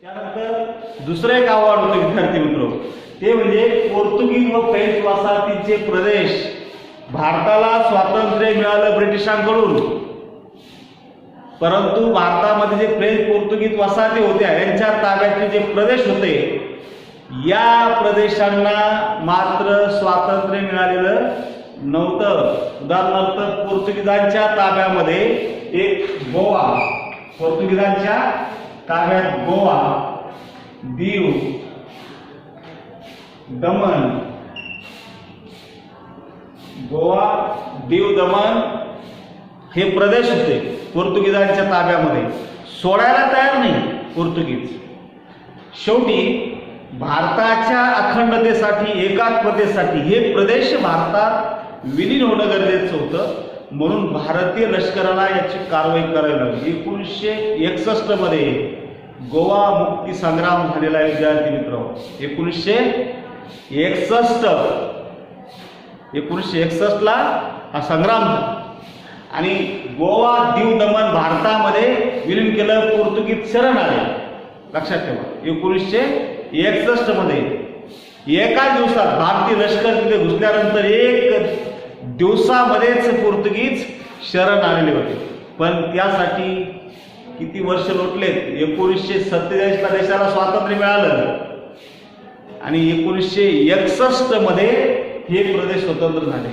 त्यानंतर दुसरं एक आव्हान होतं विद्यार्थी मित्र, ते म्हणजे पोर्तुगीज व फ्रेंच वसाहतीचे प्रदेश भारताला स्वातंत्र्य मिळालं ब्रिटिशांकडून, परंतु भारतामध्ये जे फ्रेंच पोर्तुगीज वसाहती होत्या यांच्या ताब्यातले जे प्रदेश होते या प्रदेशांना मात्र स्वातंत्र्य मिळालेलं नव्हतं. उदाहरणार्थ पोर्तुगीजांच्या ताब्यामध्ये एक गोवा, पोर्तुगीजांच्या ताब्यात गोवा, दीव, दमण, गोवा, दीव, दमण हे प्रदेश होते पोर्तुगीजांच्या ताब्यामध्ये. सोडायला तयार नाही पोर्तुगीज. शेवटी भारताच्या अखंडतेसाठी, एकात्मतेसाठी हे प्रदेश भारतात विलीन होणं गरजेचं होतं. म्हणून भारतीय लष्कराला याची कारवाई करावी लागली. 1961 मध्ये गोवा मुक्ती संग्राम झालेला आहे विद्यार्थी मित्र. 1961 ला हा संग्राम झाला आणि गोवा, दीव, दमण भारतामध्ये विलीन केलं. पोर्तुगीज शरण आले. लक्षात ठेवा, 1961 मध्ये एका दिवसात भारतीय लष्कर तिथे घुसल्यानंतर एक दिवसामध्येच पोर्तुगीज शरण आलेले होते. पण त्यासाठी किती वर्ष लोटलेत. 1947 ला देशाला स्वातंत्र्य मिळालं आणि 1961 मध्ये हे प्रदेश स्वतंत्र झाले.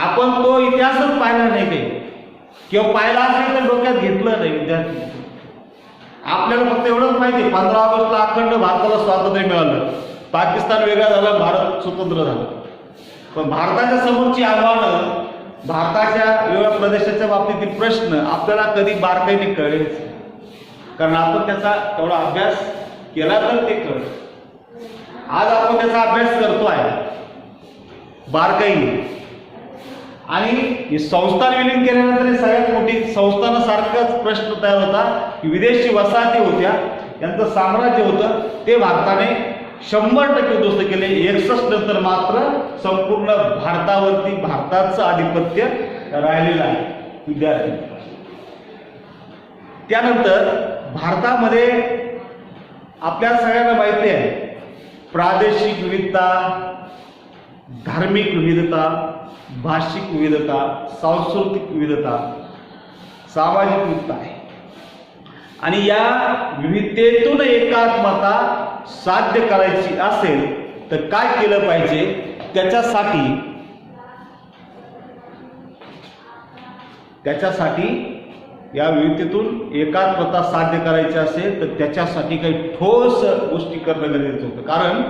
आपण तो इतिहासच पाहिला नाही काही, किंवा पाहिला असेल तर डोक्यात घेतलं नाही विद्यार्थी. आपल्याला फक्त एवढंच माहिती, 15 ऑगस्टला अखंड भारताला स्वातंत्र्य मिळालं, पाकिस्तान वेगळा झाला, भारत स्वतंत्र झाला. पण भारताच्या समोरची आव्हानं, भारताच्या वेगळ्या प्रदेशाच्या बाबतीतील प्रश्न आपल्याला कधी बारकाईने कळेल, कारण आपण त्याचा तेवढा अभ्यास केला तर ते कळेल. आज आपण त्याचा अभ्यास करतोय बारकाईने. आणि संस्थान विलीन केल्यानंतर सगळ्यात मोठी संस्थानासारखाच प्रश्न तयार होता की विदेशी वसाहती होत्या, यांचं साम्राज्य होतं, ते भारताने 100% उद्ध्वस्त केले. 61 नंतर मात्र संपूर्ण भारतावरती भारताचं आधिपत्य राहिलेलं आहे विद्यार्थी. त्यानंतर भारतामध्ये आपल्या सगळ्यांना माहिती आहे प्रादेशिक विविधता, धार्मिक विविधता, भाषिक विविधता, सांस्कृतिक विविधता, सामाजिक विविधता आहे. आणि या विविधतेतून एकात्मता साध्य करायची असेल तर काय केलं पाहिजे, त्याच्यासाठी या विविधतेतून एकात्मता साध्य करायची असेल तर त्याच्यासाठी काही ठोस गोष्टी करणं गरजेचं होतं. कारण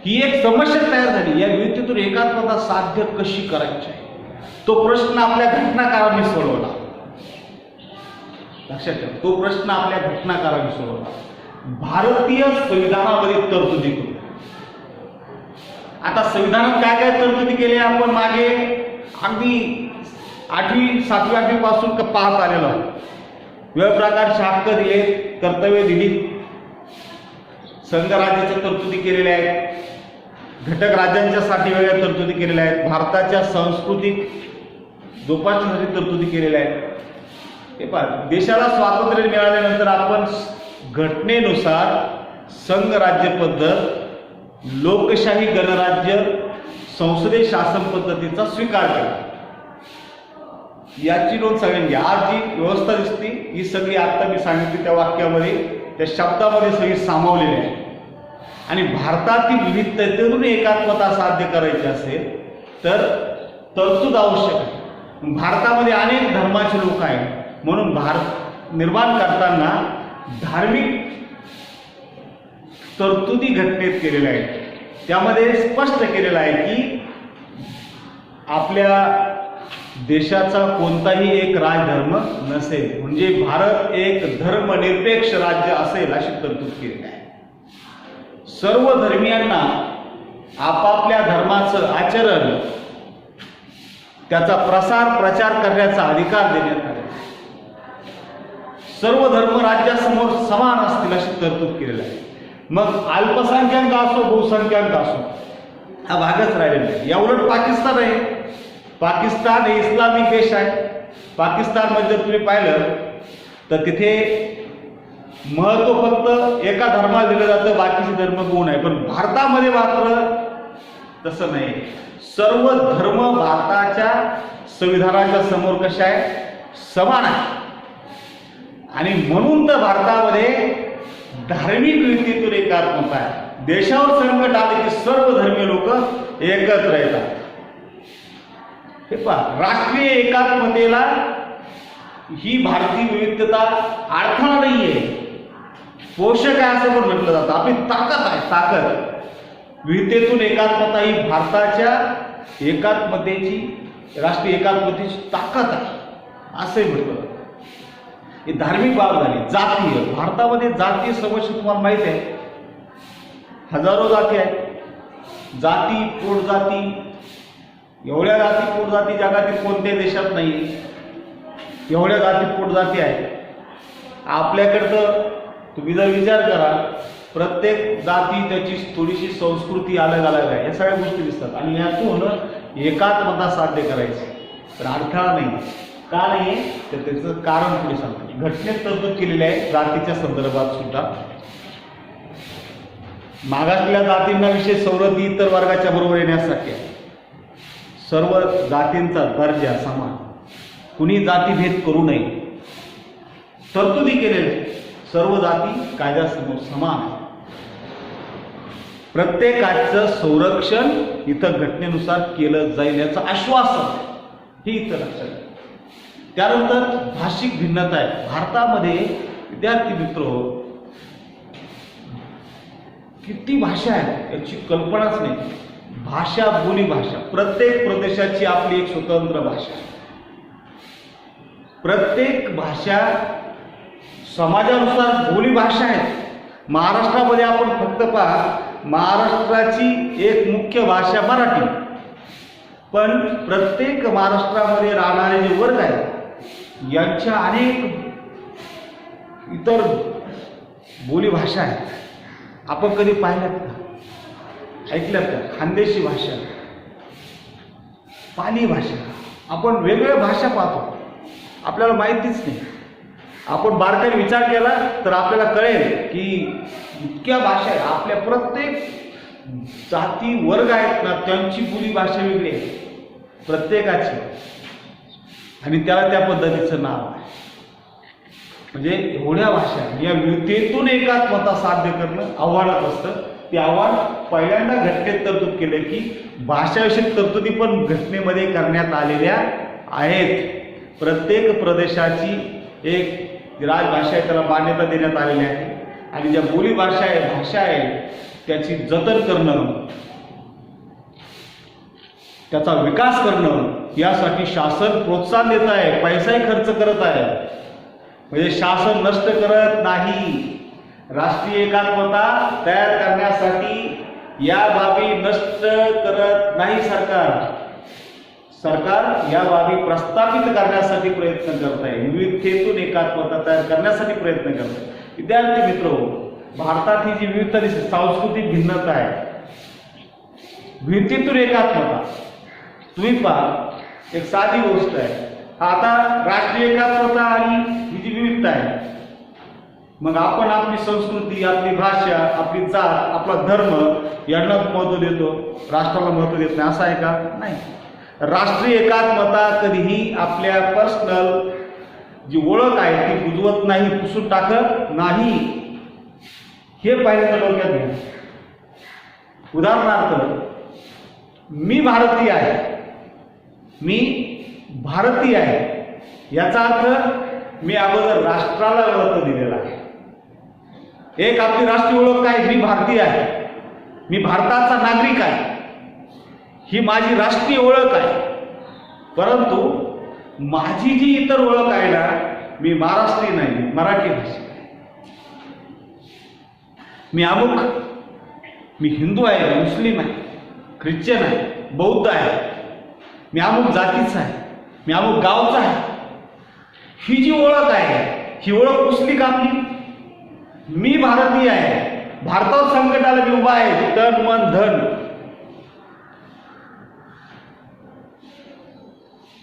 ही एक समस्या तयार झाली, या विविधतेतून एकात्मता साध्य कशी करायची आहे, तो प्रश्न आपल्या घटनाकारांनी सोडवला. लक्षात ठेवा, तो प्रश्न आपल्या घटनाकारांनी सोडवला. भारतीय संविधानामध्ये तरतुदी करू. आता संविधानात काय काय तरतुदी केल्या आपण मागे अगदी 8वी 7वी 8वी पासून पाहत आलेलो आहोत. वेगवेगळ्या प्रकारचे हक्क दिले, कर्तव्य दिली, संघराज्याच्या तरतुदी केलेल्या आहेत, घटक राज्यांच्यासाठी वेगळ्या तरतुदी केलेल्या आहेत, भारताच्या सांस्कृतिक जोपासनेसाठी तरतुदी केलेल्या आहेत. हे पहा, देशाला स्वातंत्र्य मिळाल्यानंतर आपण घटनेनुसार संघराज्य पद्धत, लोकशाही गणराज्य, संसदीय शासन पद्धतीचा स्वीकार केला. याची नोंद सगळ्यांनी घ्या. आज जी व्यवस्था दिसते ही सगळी आता मी सांगितली त्या वाक्यामध्ये, त्या शब्दामध्ये सगळी सामावलेली आहे. आणि भारतातील विविधतेतून एकात्मता साध्य करायची असेल तर तरतूद आवश्यक आहे. भारतामध्ये अनेक धर्माचे लोक आहेत, म्हणून भारत निर्माण करताना धार्मिक तरतुदी घटनेत केलेल्या आहेत. त्यामध्ये स्पष्ट केलेलं आहे की आपल्या देशाचा कोणताही एक राजधर्म नसेल, म्हणजे भारत एक धर्मनिरपेक्ष राज्य असेल अशी तरतूद केलेली आहे. सर्व धर्मियांना आपापल्या धर्माचं आचरण, त्याचा प्रचार करण्याचा अधिकार देण्यात आला. सर्व धर्म राज्यासमोर समान असतील अशी तरतूद केलेली आहे. मग अल्पसंख्याक असो बहुसंख्याक असो हा भागच राहिलेला आहे. याउलट पाकिस्तान आहे. पाकिस्तान हे इस्लामिक देश आहे. पाकिस्तानमध्ये जर तुम्ही पाहिलं तर तिथे महत्व फक्त एका धर्माला दिलं जातं, बाकीचे धर्म गुण आहे. पण भारतामध्ये मात्र तसं नाही. सर्व धर्म भारताच्या संविधानाच्या समोर कशा आहे, समान आहे. आणि म्हणून तर भारतामध्ये धार्मिक रीतीतून एकात्मता आहे. देशावर संकट आले की सर्व धर्मीय लोक एकत्र येतात. हे पहा, राष्ट्रीय एकात्मतेला ही भारतीय विविधता अडथळा नाहीये, पोषक आहे असं पण म्हटलं जातं. आपली ताकद आहे, ताकद. विविधतेतून एकात्मता ही भारताच्या एकात्मतेची, राष्ट्रीय एकात्मतेची ताकद आहे असंही म्हटलं जातं. ही धार्मिक बाब झाली. जातीय, भारतामध्ये जातीय समस्या तुम्हाला माहिती आहे, हजारो जाती आहेत. जाती पोटजाती, एवढ्या जाती पोटजाती जगातील कोणत्याही देशात नाही. एवढ्या जाती पोटजाती आहेत. आपल्याकडं तुम्ही जर विचार करा, प्रत्येक जाती त्याची थोडीशी संस्कृती अलग अलग आहे. या सगळ्या गोष्टी दिसतात आणि यातून एकात्मता साध्य करायची तर अडथळा नाही. का नाही तर त्याचं कारण पुढे सांगतो. घटनेत तरतूद केलेली आहे जातीच्या संदर्भात सुद्धा. मागासलेल्या जातींना विशेष सवलती इतर वर्गाच्या बरोबर येण्यासाठी आहे. सर्व जातींचा दर्जा समान, कुणी जातीभेद करू नये, तरतुदी केलेल्या. सर्व जाती कायद्यासमोर समान, प्रत्येकाचं संरक्षण इथं घटनेनुसार केलं जाईल याचं आश्वासन हे इथं लक्षात घ्या. त्यानंतर भाषिक भिन्नता आहे भारतामध्ये. विद्यार्थी मित्र, किती भाषा आहे याची कल्पनाच नाही. भाषा, बोली भाषा, प्रत्येक प्रदेशाची आपली एक स्वतंत्र भाषा. प्रत्येक भाषा समाजानुसार बोली भाषा आहेत. महाराष्ट्रामध्ये आपण फक्त पहा, महाराष्ट्राची एक मुख्य भाषा मराठी, पण प्रत्येक महाराष्ट्रामध्ये राहणारे जे वर्ग आहेत यांच्या अनेक इतर बोली भाषा आहेत. आपण कधी पाहिल्यात का, ऐकल्यात का? खानदेशी भाषा, पाली भाषा, आपण वेगवेगळ्या भाषा पाहतो, आपल्याला माहितीच नाही. आपण बारकाईने विचार केला तर आपल्याला कळेल की इतक्या भाषा आहेत. आपल्या प्रत्येक जाती वर्ग आहेत ना, त्यांची बोली भाषा वेगळी आहे प्रत्येकाची, आणि त्याला त्या पद्धतीचं नाव आहे. म्हणजे एवढ्या भाषा, या विविधतेतून एकात्मता साध्य करणं आव्हानात असतं. ते आव्हान पहिल्यांदा घटनेत तरतूद केले की भाषाविषयक तरतुदी पण घटनेमध्ये करण्यात आलेल्या आहेत. प्रत्येक प्रदेशाची एक राजभाषा आहे, त्याला मान्यता देण्यात आलेली आहे. आणि ज्या बोली भाषा आहे, भाषा आहे, त्याची जतन करणं, त्याचा विकास करणं यासाठी शासन प्रोत्साहन देत आहे, पैसाही खर्च करत आहे. म्हणजे शासन नष्ट करत नाही. राष्ट्रीय एकात्मता तयार करण्यासाठी या बाबी नष्ट करत नाही सरकार. सरकार या बाबी प्रस्थापित करण्यासाठी प्रयत्न करत आहे. विविधतेतून एकात्मता तयार करण्यासाठी प्रयत्न करत आहे. विद्यार्थी मित्र, भारतात ही जी विविधता दिसते, सांस्कृतिक भिन्नता आहे, विविधतेतून एकात्मता. तुम्ही पहा, एक साधी गोष्ट आहे. आता राष्ट्रीय एकात्मता आणि ही जी विविधता आहे, मग आपण आपली संस्कृती, आपली भाषा, आपली जात, आपला धर्म यांना महत्त्व देतो, राष्ट्राला महत्त्व देत नाही, असं आहे का? नाही. राष्ट्रीय एकात्मता कधीही आपल्या पर्सनल जी ओळख आहे ती बुजवत नाही, पुसून टाकत नाही. हे पहिल्यांदा डोक्यात घ्या. उदाहरणार्थ, मी भारतीय आहे, मी भारतीय आहे याचा अर्थ मी अगोदर राष्ट्राला महत्त्व दिलेला आहे. एक आपली राष्ट्रीय ओळख काय? मी भारतीय आहे, मी भारताचा नागरिक आहे, ही माझी राष्ट्रीय ओळख आहे. परंतु माझी जी इतर ओळख आहे ना, मी महाराष्ट्रीय नाही, मराठी भाषिक आहे, मी अमुक, मी हिंदू आहे, मुस्लिम आहे, ख्रिश्चन आहे, बौद्ध आहे, मी अमुक जातीचा आहे, मी अमुक गावचा आहे. ही जी ओळख आहे, ही ओळख पुसली का आपली? मी भारतीय आहे, भारतावर संकट आलं मी उभा आहे, तन मन धन.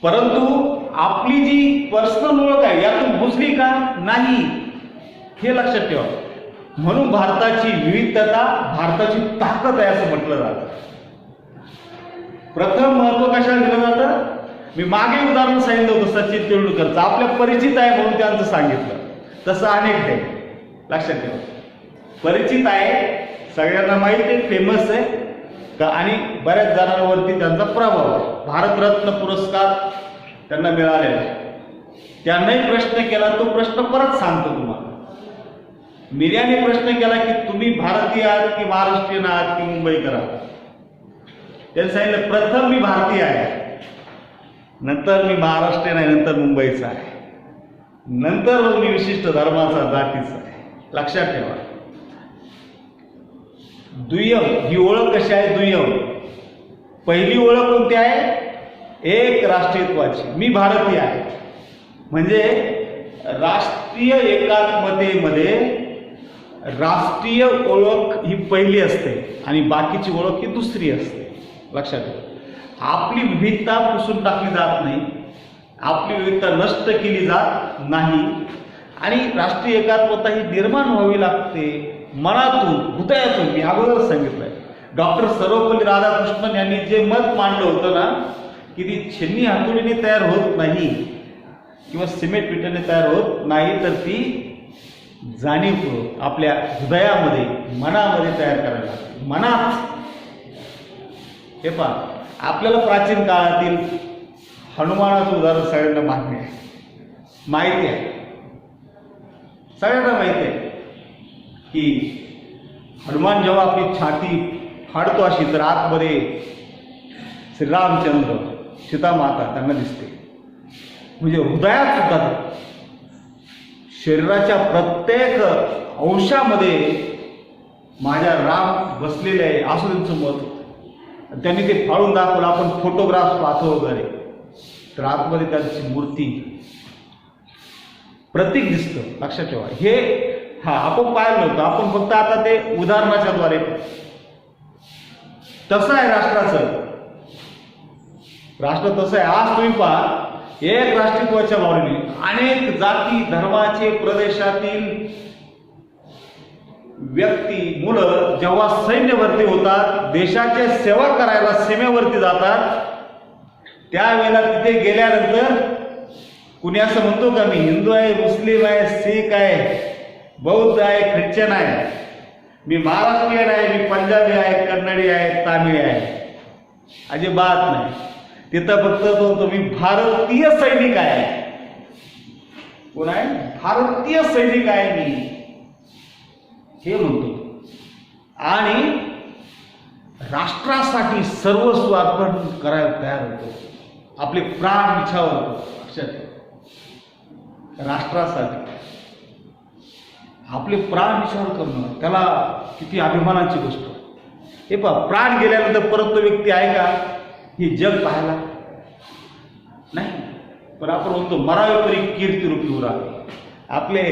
परंतु आपली जी पर्सनल ओळख आहे यातून घुसली का? नाही. हे लक्षात ठेवा. म्हणून भारताची विविधता भारताची ताकद आहे असं म्हटलं जातं. प्रथम महत्व कशाला दिलं जातं? मी मागे उदाहरण सांगितलं होतं सचिन तेंडुलकरचं, आपल्या परिचित आहे म्हणून त्यांचं सांगितलं. तसं अनेक आहे, लक्षात ठेवा. परिचित आहे, सगळ्यांना माहिती आहे, फेमस आहे का, आणि बऱ्याच जणांवरती त्यांचा प्रभाव आहे. भारतरत्न पुरस्कार त्यांना मिळालेला आहे. त्यांनाही प्रश्न केला, तो प्रश्न परत सांगतो तुम्हाला. मीडियाने प्रश्न केला की तुम्ही भारतीय आहात की महाराष्ट्रीयन आहात की मुंबईकर आहात? त्यांनी सांगितलं प्रथम मी भारतीय आहे, नंतर मी महाराष्ट्रीयन आहे, नंतर मुंबईचा आहे, नंतर मी विशिष्ट धर्माचा जातीचा आहे. लक्षात ठेवा. दुय्यम ही ओळख कशी आहे? दुय्यम. पहिली ओळख कोणती आहे? एक राष्ट्रीयत्वाची. मी भारतीय आहे म्हणजे राष्ट्रीय एकात्मतेमध्ये राष्ट्रीय ओळख ही पहिली असते आणि बाकीची ओळख ही दुसरी असते. लक्षात ठेवा. आपली विविधता पुसून टाकली जात नाही, आपली विविधता नष्ट केली जात नाही, आणि राष्ट्रीय एकात्मता ही निर्माण व्हावी लागते मनातून, हृदयातून. मी अगोदर सांगितलंय, डॉक्टर सर्वपल्ली राधाकृष्णन यांनी जे मत मांडलं होतं ना की ती छन्नी हातोडीने तयार होत नाही किंवा सिमेंट विटाने तयार होत नाही, तर ती जाणीवपूर्वक आपल्या हृदयामध्ये मनामध्ये तयार करायला लागते. मनात. हे पहा, आपल्याला प्राचीन काळातील हनुमानाचं उदाहरण सगळ्यांना माहिती आहे. सगळ्यांना माहिती आहे की हनुमान जेव्हा आपली छाती फाडतो अशी, तर आतमध्ये श्रीरामचंद्र सीतामाता त्यांना दिसते. म्हणजे हृदयात सुद्धा शरीराच्या प्रत्येक अंशामध्ये माझ्या राम बसलेले आहे असं त्यांचं मत होतं. त्यांनी ते फाळून दाखवलं. आपण फोटोग्राफ पाहतो वगैरे, तर आतमध्ये त्यांची मूर्ती प्रतीक दिसतं. लक्षात ठेवा. हे आपण पाहिलं नव्हतं, आपण फक्त आता ते उदाहरणाच्या द्वारे. तसं आहे राष्ट्राचं. राष्ट्र तसं आहे. आज तुम्ही पहा, एक राष्ट्रीयत्वाच्या भावनेने अनेक जाती धर्माचे प्रदेशातील व्यक्ती, मुलं जेव्हा सैन्य भरती होतात, देशाची सेवा करायला सीमेवरती जातात, त्यावेळेला तिथे गेल्यानंतर कुणी असं म्हणतो का मी हिंदू आहे, मुस्लिम आहे, शीख आहे, बौद्ध आहे, ख्रिश्चन आहे, मी महाराष्ट्रीयन आहे, मी पंजाबी आहे, कन्नडी आहे, तामिळ आहे? अजिबात नाही. तिथं फक्त तो मी भारतीय सैनिक आहे. कोण आहे? भारतीय सैनिक आहे मी, हे म्हणतो. आणि राष्ट्रासाठी सर्वस्व अर्पण करायला तयार होतो, आपले प्राण विछावर. लक्षात ठेवा. राष्ट्रासाठी आपले प्राण विचार करणं, त्याला किती अभिमानाची गोष्ट. हे पहा, प्राण गेल्यानंतर परत तो व्यक्ती आहे का ही जग पाहायला नाही. पण आपण म्हणतो मरावे परी कीर्ती रूपी उरावे. आपले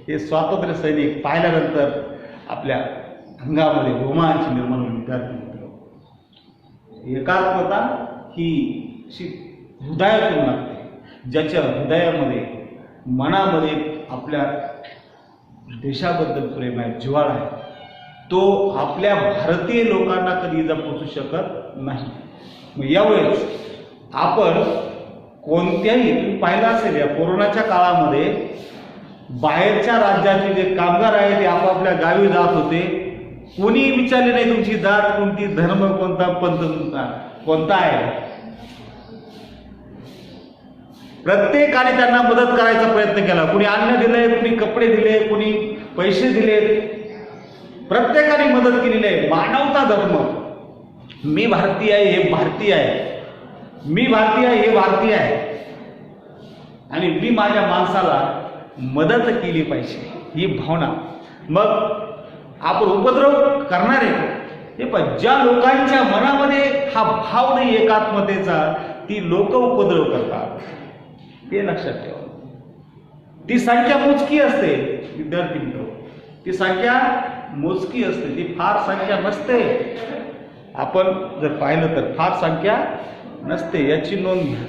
हे स्वातंत्र्य सैनिक पाहिल्यानंतर आपल्या अंगामध्ये रोमांच निर्माण होईल. विद्यार्थी मित्र, एकात्मता ही अशी हृदयातून लागते. ज्याच्या हृदयामध्ये मनामध्ये आपल्या देशाबद्दल प्रेम आहे, जिव्हाळा आहे, तो आपल्या भारतीय लोकांना कधी इजा पोचू शकत नाही. मग यावेळेस आपण कोणत्याही, तुम्ही पाहिलं असेल या कोरोनाच्या काळामध्ये बाहेरच्या राज्यातील जे कामगार आहेत ते आपापल्या गावी जात होते. कोणी विचारले नाही तुमची जात कोणती, धर्म कोणता, पंथ कोणता आहे. प्रत्येकाने त्यांना मदत करायचा प्रयत्न केला. कुणी अन्न दिले, कुणी कपडे दिले, कुणी पैसे दिले, प्रत्येकाने मदत केलेली आहे. मानवता धर्म. मी भारतीय आहे, हे भारतीय आहे, मी भारतीय आहे, हे भारतीय आहे, आणि मी माझ्या माणसाला मदत केली पाहिजे, ही भावना. मग आपण उपद्रव करणार आहे हे पण ज्या लोकांच्या मनामध्ये हा भाव नाही एकात्मतेचा, ती लोक उपद्रव करतात. हे लक्षात ठेवा. ती संख्या मोजकी असते विद्यार्थी मित्र, ती संख्या मोजकी असते, ती फार संख्या नसते. आपण जर पाहिलं तर फार संख्या नसते, याची नोंद घ्या.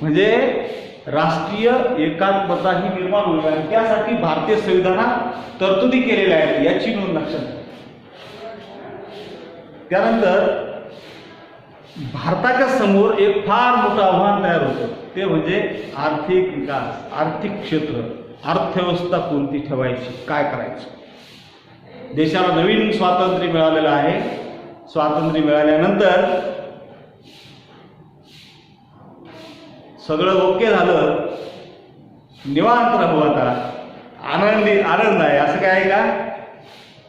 म्हणजे राष्ट्रीय एकात्मता ही निर्माण होईल आणि त्यासाठी भारतीय संविधानात तरतुदी केलेल्या आहेत याची नोंद लक्षात घ्या. त्यानंतर भारताच्या समोर एक फार मोठं आव्हान तयार होतं, ते म्हणजे आर्थिक विकास, आर्थिक क्षेत्र, अर्थव्यवस्था कोणती ठेवायची, काय करायचं. देशाला नवीन स्वातंत्र्य मिळालेलं आहे. स्वातंत्र्य मिळाल्यानंतर सगळं ओके झालं, निवांत राहू आता, आनंद आहे, असं काय आहे का?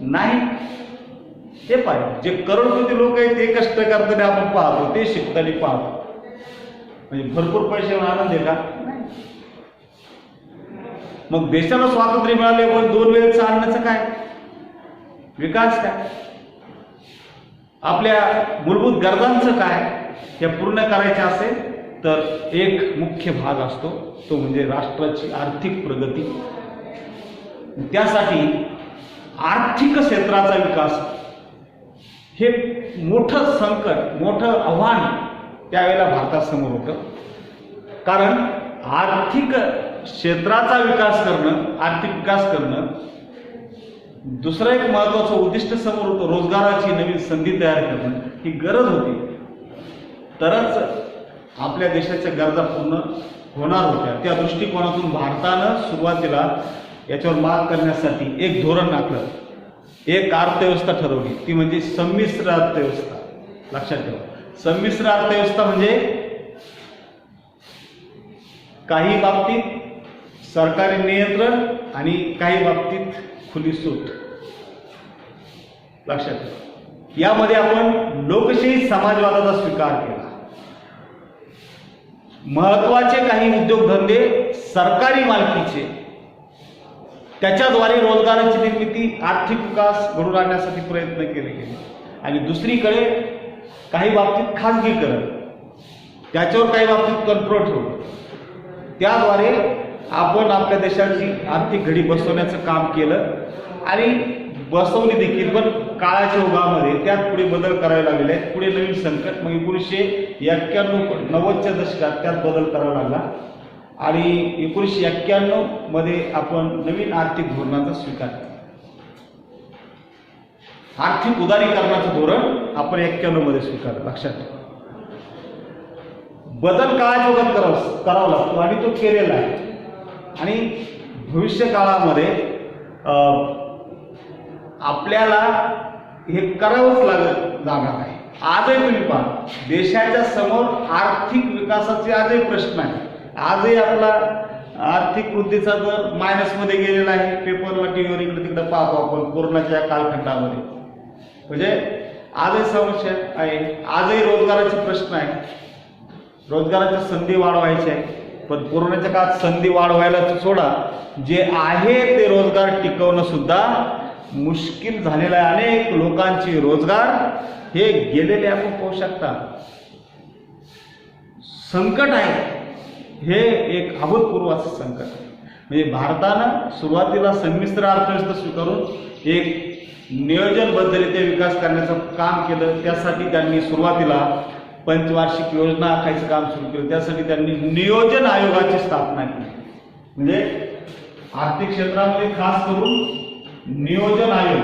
नाही. हे पाहिजे जे करोडपती लोक आहेत ते कष्ट करताना आपण पाहतो, ते शिकताना पाहतो. म्हणजे भरपूर पैसे आनंद आहे का? मग देशाला स्वातंत्र्य मिळाले पण 2 वेळचं आणण्याचं काय, विकास काय, आपल्या मूलभूत गरजांचं काय, हे पूर्ण करायचे असेल तर एक मुख्य भाग असतो, तो म्हणजे राष्ट्राची आर्थिक प्रगती. त्यासाठी आर्थिक क्षेत्राचा विकास हे मोठं संकट, मोठं आव्हान त्यावेळेला भारतासमोर होतं. कारण आर्थिक क्षेत्राचा विकास करणं, आर्थिक विकास करणं, दुसरं एक महत्त्वाचं उद्दिष्ट समोर होतं, रोजगाराची नवीन संधी तयार करणं, ही गरज होती. तरच आपल्या देशाच्या गरजा पूर्ण होणार होत्या. त्या दृष्टिकोनातून भारतानं सुरुवातीला याच्यावर मात करण्यासाठी एक धोरण आखलं, एक अर्थव्यवस्था ठरवली, ती म्हणजे संमिश्र अर्थव्यवस्था. लक्षात ठेवा, संमिश्र अर्थव्यवस्था म्हणजे काही बाबतीत सरकारी नियंत्रण आणि काही बाबतीत खुली सूट. लक्षात ठेवा, यामध्ये आपण लोकशाही समाजवादाचा स्वीकार केला. महत्वाचे काही उद्योगधंदे सरकारी मालकीचे, त्याच्याद्वारे रोजगाराची निर्मिती, आर्थिक विकास घडून आणण्यासाठी प्रयत्न केले गेले. आणि दुसरीकडे काही बाबतीत खाजगीकरण, त्याच्यावर काही बाबतीत कंट्रोल ठेवलं. त्याद्वारे आपण आपल्या देशाची आर्थिक घडी बसवण्याचं काम केलं आणि बसवली देखील. पण काळाच्या ओघामध्ये त्यात पुढे बदल करावे लागलेले आहेत. पुढे नवीन संकट, मग 1991-90च्या दशकात त्यात बदल करावा लागला आणि 1991 मध्ये आपण नवीन आर्थिक धोरणाचा स्वीकार केला. आर्थिक उदारीकरणाचं धोरण आपण 91 मध्ये स्वीकारलं. लक्षात ठेवा, बदल काळाच्या ओघात करावा लागतो आणि तो केलेला आहे. आणि भविष्य काळामध्ये आपल्याला हे करावंच जाणार आहे. आजही तुम्ही पहा, देशाच्या समोर आर्थिक विकासाचे आजही प्रश्न आहे. आजही आपला आर्थिक वृद्धीचा दर मायनसमध्ये गेलेला आहे. पेपरला, टीव्हीवर इकडे तिकडे पाहतो आपण कोरोनाच्या कालखंडामध्ये. म्हणजे आजही समस्या आहे, आजही रोजगाराचे प्रश्न आहे, रोजगाराच्या संधी वाढवायच्या आहे. पण कोरोनाच्या काळात संधी वाढवायला सोडा, जे आहे ते रोजगार टिकवणं सुद्धा मुश्किल झालेलं आहे. अनेक लोकांचे रोजगार हे गेलेले आपण पाहू शकता. संकट आहे, हे एक अभूतपूर्व असं संकट आहे. म्हणजे भारतानं सुरुवातीला संमिश्र अर्थव्यवस्था स्वीकारून एक नियोजनबद्धरित्या विकास करण्याचं काम केलं. त्यासाठी त्यांनी सुरुवातीला पंचवार्षिक योजना आखायचं काम सुरू केलं. त्यासाठी त्यांनी नियोजन आयोगाची स्थापना केली. म्हणजे आर्थिक क्षेत्रामध्ये खास करून नियोजन आयोग,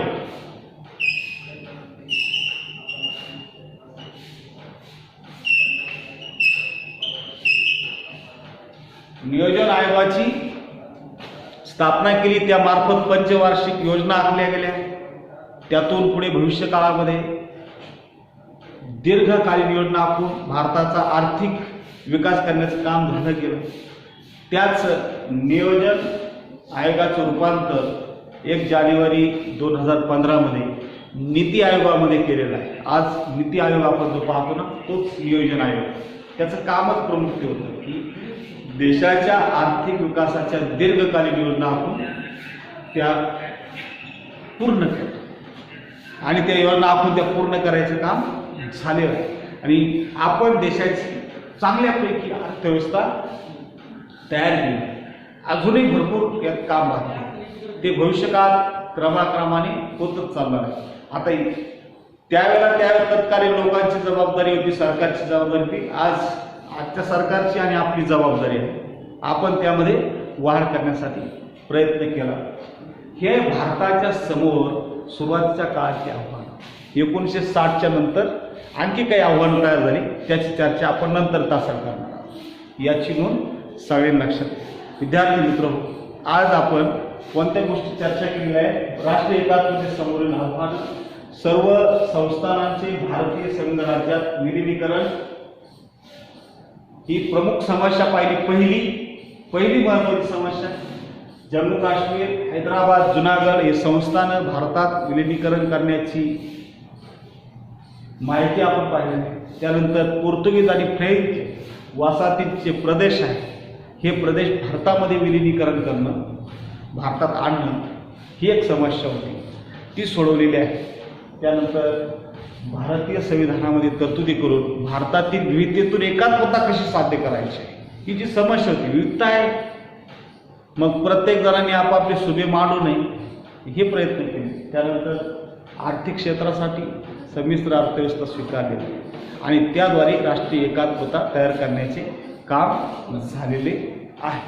नियोजन आयोगाची स्थापना केली. त्यामार्फत पंचवार्षिक योजना आखल्या गेल्या. त्यातून पुढे भविष्य काळामध्ये दीर्घकालीन योजना आखून भारताचा आर्थिक विकास करण्याचं काम झालं गेलं. त्याच नियोजन आयोगाचं रूपांतर 1 जानेवारी 2015 मध्ये नीती आयोगामध्ये केलेलं आहे. आज नीती आयोग आपण जो पाहतो ना, तोच नियोजन आयोग. त्याचं कामच प्रमुख ते होतं की देशाच्या आर्थिक विकासाच्या दीर्घकालीन योजना आखून त्या पूर्ण केल्या आणि त्या योजना आखून त्या पूर्ण करायचं काम झालेलं आहे. आणि आपण देशाची चांगल्यापैकी अर्थव्यवस्था तयार केली. अजूनही भरपूर यात काम बाकी, ते भविष्यकाळात क्रमाक्रमाने होतच चालणार आहे. आता त्यावेळेला त्या तत्कालीन लोकांची जबाबदारी होती, सरकारची जबाबदारी होती. आजच्या सरकारची आणि आपली जबाबदारी आहे आपण त्यामध्ये वाढ करण्यासाठी प्रयत्न केला. हे भारताच्या समोर सुरुवातीच्या काळाची आव्हान. 1960च्या नंतर आणखी काही आव्हानं तयार झाली, त्याची चर्चा आपण नंतर तासात करणार आहोत. याची नोंद सगळ्यांनी लक्षात घ्या. विद्यार्थी मित्रहो, आज आपण कोणत्या गोष्टी चर्चा केलेल्या आहे? राष्ट्रीय एकात्मते समोरील आव्हान, सर्व संस्थानांचे भारतीय संघ राज्यात विलीनीकरण ही प्रमुख समस्या पाहिली. पहिली महत्त्वाची समस्या, जम्मू काश्मीर, हैदराबाद, जुनागड हे संस्थानं भारतात विलीनीकरण करण्याची माहिती आपण पाहिली. त्यानंतर पोर्तुगीज आणि फ्रेंच वसाहतीचे प्रदेश आहेत, हे प्रदेश भारतामध्ये विलीनीकरण करणं, भारतात आणणं ही एक समस्या होती, ती सोडवलेली आहे. त्यानंतर भारतीय संविधानामध्ये तरतुदी करून भारतातील विविधतेतून एकात्मता कशी साध्य करायची ही जी समस्या होती. विविधता आहे, मग प्रत्येक जणांनी आपापले सुभे मांडू नये हे प्रयत्न केले. त्यानंतर आर्थिक क्षेत्रासाठी संमिश्र अर्थव्यवस्था स्वीकारली आणि त्याद्वारे राष्ट्रीय एकात्मता तयार करण्याचे काम झालेले आहे.